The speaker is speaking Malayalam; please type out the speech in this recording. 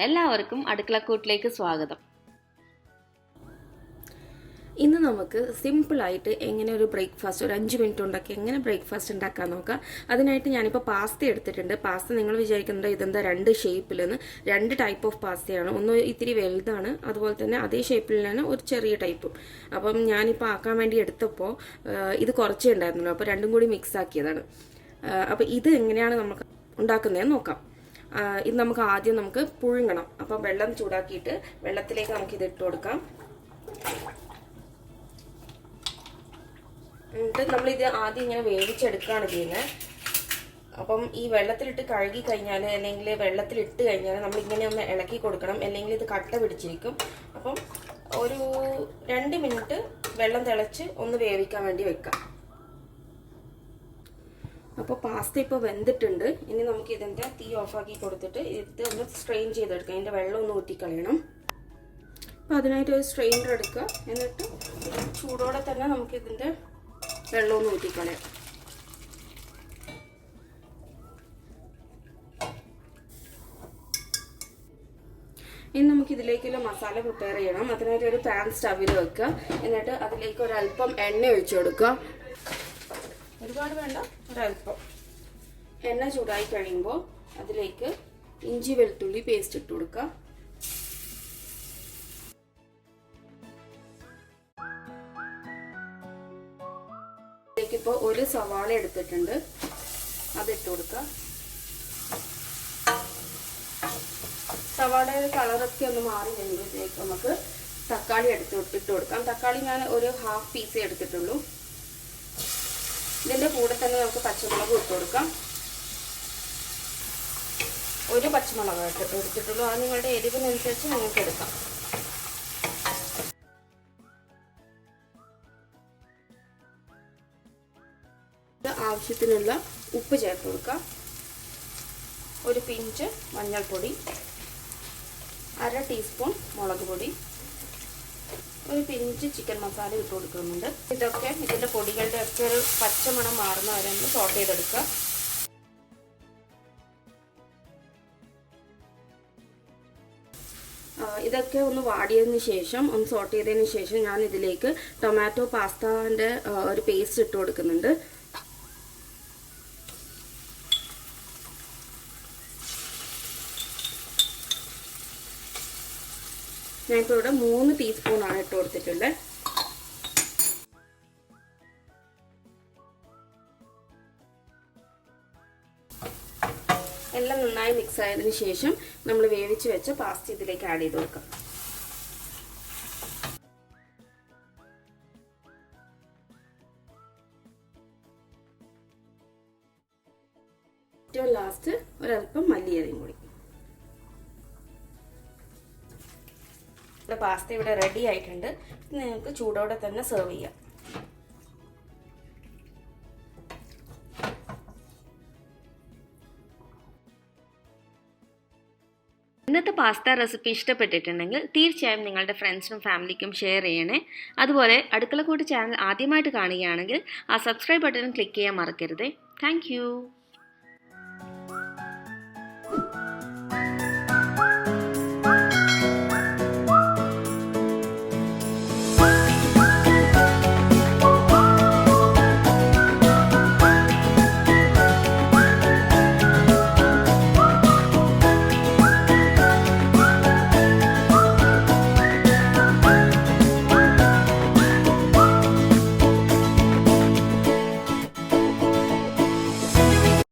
എല്ലാവർക്കും അടുക്കളക്കൂട്ടിലേക്ക് സ്വാഗതം. ഇന്ന് നമുക്ക് സിമ്പിളായിട്ട് എങ്ങനെ ഒരു ബ്രേക്ക്ഫാസ്റ്റ് ഒരു 5 മിനിറ്റ് കൊണ്ടൊക്കെ എങ്ങനെ ബ്രേക്ക്ഫാസ്റ്റ് ഉണ്ടാക്കാൻ നോക്കാം. അതിനായിട്ട് ഞാനിപ്പോൾ പാസ്ത എടുത്തിട്ടുണ്ട്. പാസ്ത നിങ്ങൾ വിചാരിക്കുന്നത് ഇതെന്താ 2 ഷേപ്പിലെന്ന്. 2 ടൈപ്പ് ഓഫ് പാസ്തയാണ്. ഒന്ന് ഇത്തിരി വലുതാണ്, അതുപോലെ തന്നെ അതേ ഷേപ്പിൽ തന്നെ ഒരു ചെറിയ ടൈപ്പും. അപ്പം ഞാനിപ്പോൾ ആക്കാൻ വേണ്ടി എടുത്തപ്പോൾ ഇത് കുറച്ചേ ഉണ്ടായിരുന്നുള്ളൂ, അപ്പോൾ രണ്ടും കൂടി മിക്സ് ആക്കിയതാണ്. അപ്പോൾ ഇത് എങ്ങനെയാണ് നമുക്ക് ഉണ്ടാക്കുന്നതെന്ന് നോക്കാം. ഇത് നമുക്ക് ആദ്യം പുഴുങ്ങണം. അപ്പം വെള്ളം ചൂടാക്കിയിട്ട് വെള്ളത്തിലേക്ക് നമുക്കിത് ഇട്ട് കൊടുക്കാം. എന്നിട്ട് നമ്മളിത് ആദ്യം ഇങ്ങനെ വേവിച്ചെടുക്കുകയാണ് ചെയ്യുന്നത്. അപ്പം ഈ വെള്ളത്തിലിട്ട് കഴുകി കഴിഞ്ഞാൽ അല്ലെങ്കിൽ വെള്ളത്തിലിട്ട് കഴിഞ്ഞാൽ നമ്മളിങ്ങനെ ഒന്ന് ഇളക്കി കൊടുക്കണം, അല്ലെങ്കിൽ ഇത് കട്ട പിടിച്ചിരിക്കും. അപ്പം ഒരു 2 മിനിറ്റ് വെള്ളം തിളച്ച് ഒന്ന് വേവിക്കാൻ വേണ്ടി വെക്കാം. അപ്പോൾ പാസ്ത ഇപ്പോൾ വെന്തിട്ടുണ്ട്. ഇനി നമുക്ക് ഇതിൻ്റെ തീ ഓഫാക്കി കൊടുത്തിട്ട് ഇത് ഒന്ന് സ്ട്രെയിൻ ചെയ്തെടുക്കാം. ഇതിൻ്റെ വെള്ളം ഒന്ന് ഊറ്റിക്കളയണം. അപ്പോൾ അതിനായിട്ട് ഒരു സ്ട്രെയിനർ എടുക്കുക. എന്നിട്ട് ചൂടോടെ തന്നെ നമുക്കിതിൻ്റെ വെള്ളം ഒന്ന് ഊറ്റിക്കളയാം. ഇനി നമുക്കിതിലേക്കുള്ള മസാല പ്രിപ്പയർ ചെയ്യണം. അതിനായിട്ട് ഒരു പാൻ സ്റ്റവിൽ വെക്കുക. എന്നിട്ട് അതിലേക്ക് ഒരല്പം എണ്ണ ഒഴിച്ചു കൊടുക്കുക. ഒരുപാട് വേണ്ട, ഒരല്പം. എണ്ണ ചൂടായി കഴിയുമ്പോൾ അതിലേക്ക് ഇഞ്ചി വെളുത്തുള്ളി പേസ്റ്റ് ഇട്ട് കൊടുക്കുക. ഇതിലേക്കിപ്പോൾ ഒരു സവാള എടുത്തിട്ടുണ്ട്, അതിട്ട് കൊടുക്കുക. സവാളയുടെ കളറൊക്കെ ഒന്ന് മാറി കഴിയുമ്പോഴത്തേക്ക് നമുക്ക് തക്കാളി ഇട്ട് കൊടുക്കാം. തക്കാളി ഞാൻ ഒരു 1/2 പീസേ എടുത്തിട്ടുള്ളൂ. ഇതിൻ്റെ കൂടെ തന്നെ നമുക്ക് പച്ചമുളക് ഇട്ട് കൊടുക്കാം. ഒരു പച്ചമുളക് എടുത്തിട്ടുള്ളൂ. അത് നിങ്ങളുടെ എരിവിനനുസരിച്ച് നിങ്ങൾക്ക് എടുക്കാം. ആവശ്യത്തിനുള്ള ഉപ്പ് ചേർത്ത് കൊടുക്കാം. ഒരു പിഞ്ച് മഞ്ഞൾപ്പൊടി, 1/2 ടീസ്പൂൺ മുളക് പൊടി, ഒരു പിഞ്ച് ചിക്കൻ മസാല ഇട്ട് കൊടുക്കുന്നുണ്ട്. ഇതൊക്കെ ഇതിൻ്റെ പൊടികളുടെ ഒക്കെ ഒരു പച്ചമണം മാറുന്ന വരെ ഒന്ന് സോട്ട് ചെയ്തെടുക്കുക. ഇതൊക്കെ ഒന്ന് വാടിയതിന് ശേഷം, ഒന്ന് സോട്ട് ചെയ്തതിന് ശേഷം ഞാൻ ഇതിലേക്ക് ടൊമാറ്റോ പാസ്താൻ്റെ ഒരു പേസ്റ്റ് ഇട്ട് കൊടുക്കുന്നുണ്ട്. ഞാനിപ്പോൾ ഇവിടെ 3 ടീസ്പൂണാണ് ഇട്ട് കൊടുത്തിട്ടുള്ളത്. എല്ലാം നന്നായി മിക്സ് ആയതിനു ശേഷം നമ്മൾ വേവിച്ച് വെച്ച പാസ്ത ഇതിലേക്ക് ആഡ് ചെയ്ത് കൊടുക്കാം. ഏറ്റവും ലാസ്റ്റ് ഒരല്പം മല്ലിയിലയും കൂടി. പാസ്ത ഇവിടെ റെഡി ആയിട്ടുണ്ട്. നിങ്ങൾക്ക് ചൂടോടെ തന്നെ സെർവ് ചെയ്യാം. ഇന്നത്തെ പാസ്ത റെസിപ്പി ഇഷ്ടപ്പെട്ടിട്ടുണ്ടെങ്കിൽ തീർച്ചയായും നിങ്ങളുടെ ഫ്രണ്ട്സിനും ഫാമിലിക്കും ഷെയർ ചെയ്യണേ. അതുപോലെ അടുക്കളക്കൂട്ട് ചാനൽ ആദ്യമായിട്ട് കാണുകയാണെങ്കിൽ ആ സബ്സ്ക്രൈബ് ബട്ടൺ ക്ലിക്ക് ചെയ്യാൻ മറക്കരുത്. താങ്ക്